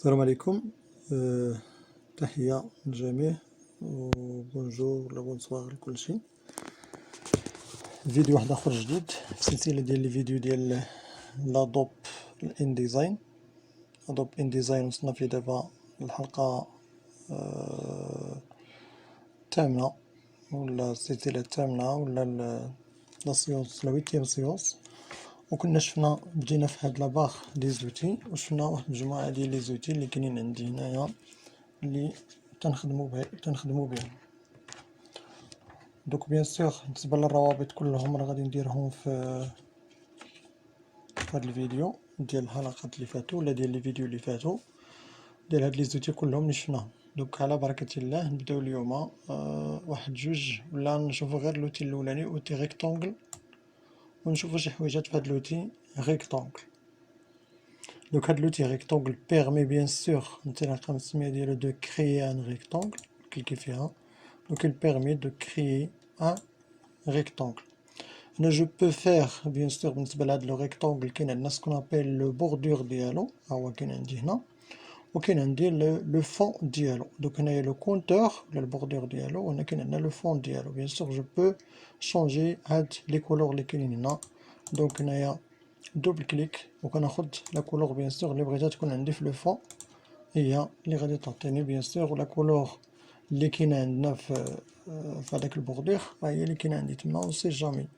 السلام عليكم. تحية للجميع وبونجور ولا بونسوار لكل شيء. فيديو واحد اخر جديد في سلسلة ديال لي فيديو ديال لادوب ان ديزاين. ادوب ان ديزاين وصلنا فيه دابا الحلقة الثامنة ولا السلسلة الثامنة ولا لا سيونس لا 8 سيونس. وكنا شفنا بدينا في هاد لاباغ دي زوتي وشفنا واحد المجموعة ديال لي زوتي اللي كاينين عندي هنايا اللي تنخدمو بهم. دوك بيان سور بالنسبة للروابط كلهم راه غادي نديرهم في هاد الفيديو ديال الحلقات اللي فاتو ولا ديال لي فيديو اللي فاتو ديال هاد لي زوتي كلهم اللي شفناهم. دوك على بركة الله نبداو اليوم واحد جوج ولا نشوفو غير لوتي الاولاني اوتي ريكتونغل ونشوفو شي حويجات في هاد لوتي ريكتونغل. دوك هاد لوتي ريكتونغل بيرمي بيان سور نطلق السمية ديالو دو كريي ان ريكتونغل. كليكي فيها donc il permet de créer un rectangle. Là, je peux faire, bien sûr, le rectangle qui est ce qu'on appelle le bordure dialo, ou qui est le fond dialo. Donc, on a le compteur, le bordure dialo, on a le fond dialo. Bien sûr, je peux changer les couleurs lesquelles on a. Donc, on a double clic, donc on a la couleur, bien sûr, les briquettes qu'on a le fond. Et les radiateurs, bien sûr, la couleur اللي كاينه عندنا في هذاك البوردور ها هي اللي كاينه عندي تما وسي جامي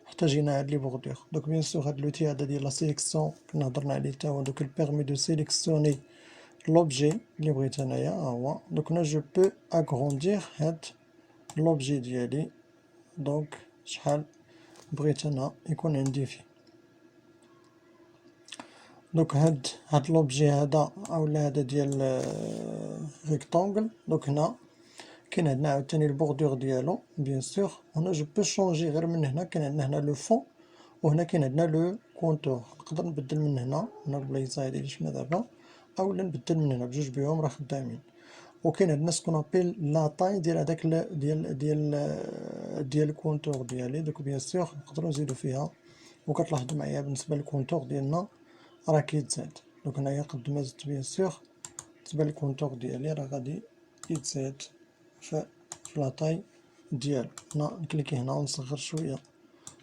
حتى جينا هاد لي بوردور. دوك بيان سور هاد لوتي هذا ديال لا سيليكسيون كنا هضرنا عليه تا هو. دوك البيرمي دو سيليكسيوني لوبجي اللي بغيت انايا ها هو. دوك هنا جو بو اغروندير هاد لوبجي ديالي دونك شحال بغيت انا يكون عندي فيه. دوك هاد لوبجي هذا اولا هذا ديال ريكتونغل. دوك هنا كاين عندنا عاوتاني البوردور ديالو بيان سور. هنا جو بو شونجي غير من هنا كاين عندنا هنا لو فون وهنا كاين عندنا لو كونتور. نقدر نبدل من هنا البلايصه هادي اللي شفنا دابا اولا نبدل من هنا بجوج بهم راه خدامين. وكاين عندنا سكون ابيل لا طاي ديال هذاك ديال الكونتور ديالي. دوك بيان سور نقدروا نزيدو فيها وكتلاحظوا معايا بالنسبه للكونتور ديالنا راه كيتزاد. دوك هنايا قد ما زدت بيان سور بالنسبه للكونتور ديالي راه غادي يتزاد في لاطاي ديالو. هنا نكليكي هنا ونصغر شويه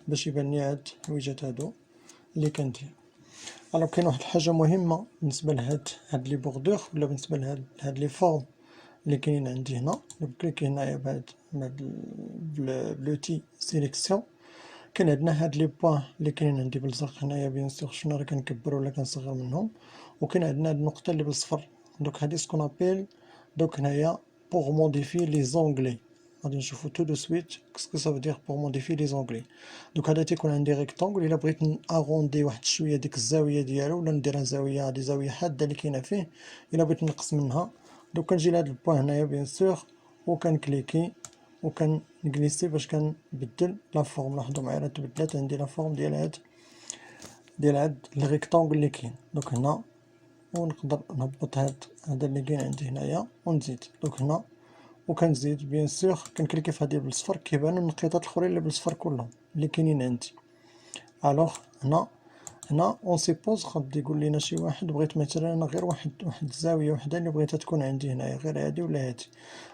باش يبان لي هاد الحويجات هادو اللي كندير. الوغ كاين واحد الحاجه مهمه بالنسبه لهاد لي بوردور ولا بالنسبه لهاد لي فورم اللي كاينين عندي هنا. دونك كليكي هنايا بهاد بلوتي سيليكسيون كاين عندنا هاد لي بوين اللي كاينين عندي بالزرق هنايا بيان سور شفنا راه كنكبر ولا كنصغر منهم. وكاين عندنا هاد النقطه اللي بالصفر دوك هادي سكون ابيل دوك هنايا pour modifier les onglets. غادي نشوفو tout de suite qu'est-ce que ça veut dire pour modifier les onglets. دوك هذا تيكون عندي ريكتونغل الا بغيت اغوندي واحد شويه ديك الزاويه ديالو ولا نديرها زاويه هادي زاويه حاده اللي كاينه فيه الا بغيت نقص منها. دوك كنجي لهاد البوين هنايا بيان سور وكنكليكي وكنجليسي باش كنبدل لا فورم. لاحظوا معايا راه تبدلات عندي لا فورم ديال هاد الريكتونغل اللي كاين. دوك هنا ونقدر نهبط هذا اللي كاين عندي هنايا ونزيد. دوك هنا وكنزيد بيان سور كنكليكي في هذه بالصفر كيبانو النقيطات الاخرين اللي بالصفر كلهم اللي كاينين عندي. الوغ هنا اون سيبوز غادي يقول لينا شي واحد بغيت مثلا انا غير واحد الزاويه وحده اللي بغيتها تكون عندي هنايا غير هادي ولا هادي.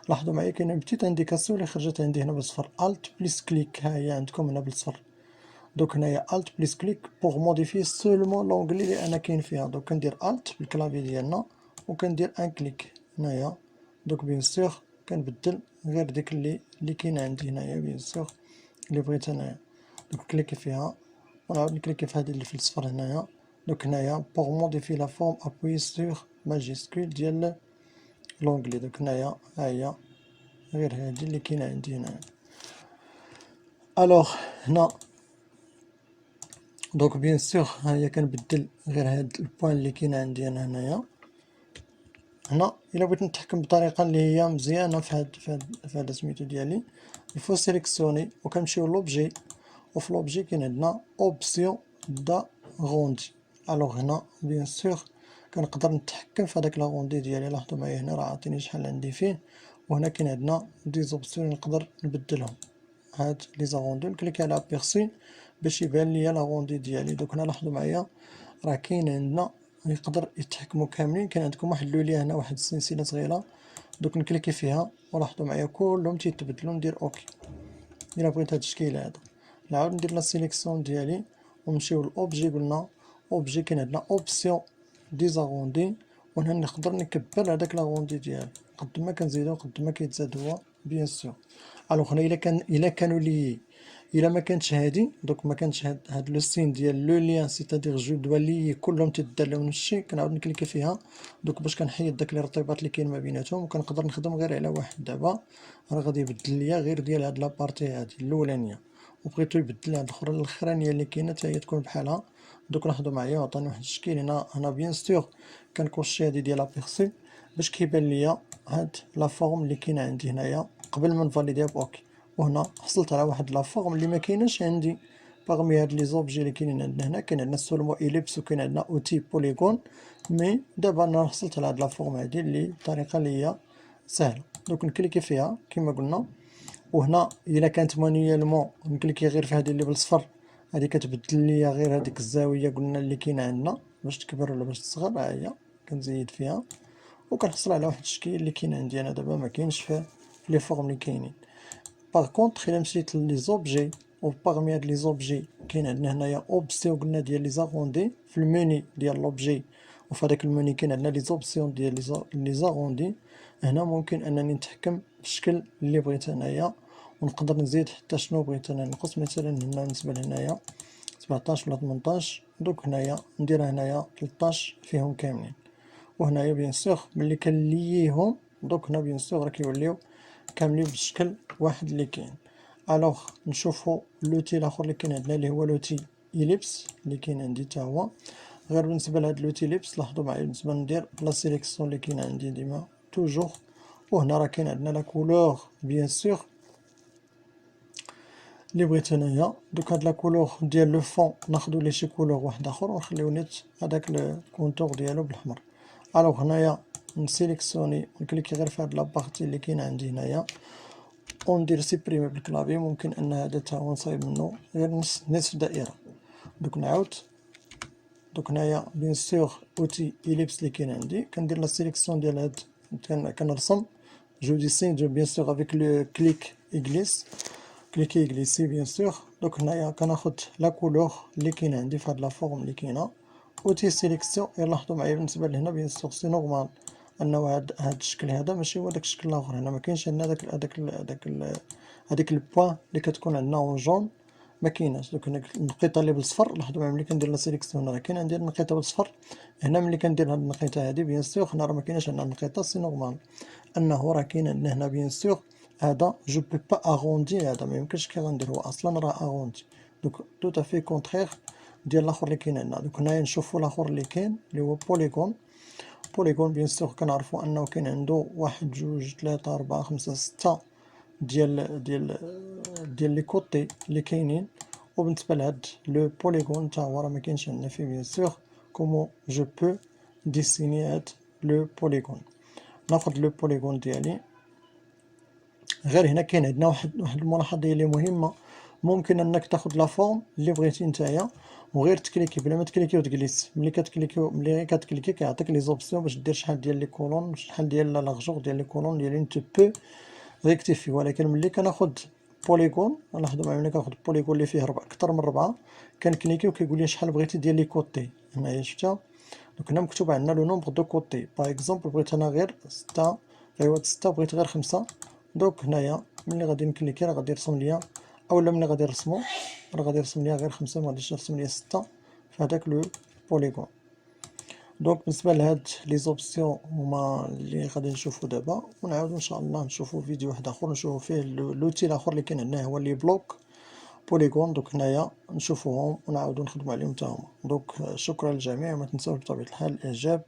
لاحظوا معايا كاينه بتيت انديكاسيون اللي خرجت عندي هنا بالصفر الت بليس كليك ها هي عندكم هنا بالصفر. دوك هنايا الت بليس كليك بوغ موديفي سولمون لونغلي اللي انا كاين فيها. دوك كندير الت بالكلافي ديالنا وكندير ان كليك هنايا. دوك بيان سور كنبدل غير ديك اللي كاينه عندي هنايا بيان سور اللي بغيت انايا. دوك كليكي فيها ونعاود نكليكي في هذه اللي في الصفر هنايا. دوك هنايا بوغ موديفي لا فورم ابوي سور ماجيسكول ديال لونغلي. دوك هنايا ها هي غير هذه اللي كاينه عندي هنايا. الوغ هنا دونك بيان سور ها هي كنبدل غير هاد البوين اللي كاين عندي انا هنايا. هنا الا بغيت نتحكم بطريقه اللي هي مزيانه في هاد سميتو ديالي الفو سيليكسيوني وكنمشيو لوبجي وفي لوبجي كاين عندنا اوبسيون دا غوندي. الوغ هنا بيان سور كنقدر نتحكم في هذاك لاغوندي ديالي. لاحظوا معايا هنا راه عاطيني شحال عندي فيه وهنا كاين عندنا دي زوبسيون نقدر نبدلهم. هاد لي زاغوندي نكليك على بيرسي باش يبان ليا لاغوندي ديالي. دوك هنا لاحظوا معايا راه كاين عندنا يقدر يتحكموا كاملين. كاين عندكم واحد اللولية هنا، واحد السلسلة صغيرة، دوك نكليكي فيها ولاحظوا معايا كلهم تيتبدلوا. ندير اوكي إلا بغيت هاد التشكيل هذا. نعاود ندير لا سيليكسيون ديالي ونمشيو للأوبجي. قلنا أوبجي كاين عندنا أوبسيون ديزاغوندي، وهنا نقدر نكبر هداك لاغوندي ديالي قد ما كنزيدو قد ما كيتزاد هو بيان سور. الوغ هنا إلا كانوا لي إلا ما كانتش هادي، دوك ما كانتش هاد لو سين ديال لو ليان سيتادير جو دوا لي كلهم تيدار لهم نفس الشيء، كنعاود نكليكي فيها دوك باش كنحيد داك الارتباط اللي كاين ما بيناتهم، وكنقدر نخدم غير على واحد. دابا راه غادي يبدل ليا غير ديال هاد لابارتي هادي الاولانيه، وبغيتو يبدل هاد الاخرانيه اللي كاينه حتى هي تكون بحالها. دوك لاحظوا معايا عطاني واحد الشكل هنا بيان سور كنكوشي هادي ديال لابيرسي باش كيبان ليا هاد لا فورم اللي كاينه عندي هنايا قبل ما نفاليديها بأوكي. وهنا حصلت على واحد لا فورم اللي ما كايناش عندي باغمي هاد لي زوبجي اللي كاينين عندنا هنا. كاين عندنا سولمو إليبس وكاين عندنا اوتي بوليغون، مي دابا انا حصلت على هاد لا فورم هادي اللي بطريقه اللي هي سهله. دوك نكليكي فيها كما قلنا، وهنا الا كانت مانيالمون نكليكي غير في هادي اللي بالصفر، هادي كتبدل ليا غير هاديك الزاويه قلنا اللي كاينه عندنا باش تكبر ولا باش تصغر. ها هي كنزيد فيها وكنحصل على واحد الشكل اللي كاين عندي انا دابا ما كاينش في لي فورم اللي كاينين. باغ كونطخ الا مشيت لي زوبجي وباغمي هاد لي زوبجي كاين عندنا هنايا اوبسيون قلنا ديال لي زاغوندي في الموني ديال لوبجي، وفي هذاك الموني كاين عندنا لي زوبسيون ديال لي زاغوندي. هنا ممكن انني نتحكم بالشكل اللي بغيت انايا، ونقدر نزيد حتى شنو بغيت انا نقص. مثلا هنا بالنسبه لهنايا 17 ولا 18، دوك هنايا نديرها هنايا 13 فيهم كاملين. وهنايا بيان سور ملي كنلييهم دوك هنا بيان سور راه كيوليو كاملين بالشكل واحد اللي كاين. الوغ نشوفو لوتي الاخر اللي كاين عندنا اللي هو لوتي إليبس اللي كاين عندي حتى هو. غير بالنسبه لهاد لوتي إليبس لاحظوا معايا بالنسبه ندير لا سيليكسيون اللي كاين عندي ديما توجور. وهنا راه كاين عندنا لا كولور بيان سور اللي بغيت انايا. دوك هاد لا كولور ديال لو فون ناخدو ليه شي كولور واحد اخر ونخليو نيت هداك الكونتور ديالو بالاحمر. الوغ هنايا نسيليكسيوني نكليكي غير في هاد لابارتي اللي كاين عندي هنايا وندير سيبريمي بالكلافي. ممكن ان هذا تا هو نصايب منه غير نصف دائره. دوك نعاود دوك هنايا بيان سور اوتي إليبس اللي كاين عندي كندير لا سيليكسيون ديال هاد كنرسم جو ديسين بيان سور افيك لو كليك إغليس كليكي إغليسي بيان سور. دوك هنايا كناخد لا كولور اللي كاين عندي في هاد لا فورم اللي كاينه اوتي سيليكسيون. لاحظوا معايا بالنسبه لهنا بيان سور سي نورمال انه هاد الشكل هذا ماشي هو داك الشكل الاخر. هنا ما كاينش عندنا هذيك البوان اللي كتكون عندنا اون جون ما كايناش. دوك هنا النقيطه اللي بالصفر لاحظوا معايا ملي كندير لا سيليكسيون راه كاين عندي النقيطه بالصفر. هنا ملي كندير هاد النقيطه هادي بيان سور هنا راه ما كايناش عندنا النقيطه. سي نورمال انه راه كاين عندنا هنا بيان سور هذا جو بو با اغوندي. هذا ما يمكنش كي غندير هو اصلا راه اغوندي. دوك تو تافي كونترير ديال الاخر اللي كاين عندنا. دوك هنايا نشوفوا الاخر اللي كاين اللي هو بوليغون. بوليغون بيان سور كنعرفوا انه كاين عنده واحد جوج ثلاثة أربعة خمسة ستة ديال لي كوتي اللي كاينين. وبالنسبه لهاد لو بوليغون تا هو راه ما كاينش عندنا فيه بيان سور كومون جو بو ديسيني هاد لو بوليغون. ناخد لو بوليغون ديالي. غير هنا كاين عندنا واحد الملاحظه اللي مهمه. ممكن انك تاخد لا فورم اللي بغيتي نتايا وغير تكليكي بلا ما تكليكي وتجلس. ملي كتكليكي كيعطيك لي زوبسيون باش دير شحال ديال لي كولون شحال ديال لاغجور ديال لي كولون ديال انت بو ريكتيفي. ولكن ملي كناخد بوليغون لاحظوا معايا ملي كناخد بوليغون اللي فيه اكثر من 4 كنكليكي وكيقول لي شحال بغيتي ديال لي كوتي. هنايا شفتها دوك هنا مكتوب عندنا لو نومبر دو كوتي. باغ اكزومبل بغيت انا غير 6 ايوا 6 بغيت غير 5. دوك هنايا ملي غادي نكليكي راه غادي يرسم ليا اولا ملي غادي نرسمو راه غادي يرسم ليا غير 5 ما غاديش يرسم ليا 6 في هذاك لو بوليغون. دونك بالنسبه لهاد لي زوبسيون هما اللي غادي نشوفو دابا، ونعاودو ان شاء الله نشوفو فيديو واحد اخر نشوفو فيه لوتي الاخر اللي كاين عندنا هو لي بلوك بوليغون. دوك هنايا نشوفوهم ونعاودو نخدمو عليهم حتى هما. دونك شكرا للجميع، ما تنساوش بطبيعه الحال الاعجاب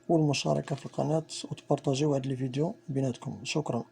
والمشاركه في القناه وتبارطاجيو هاد الفيديو بيناتكم. شكرا.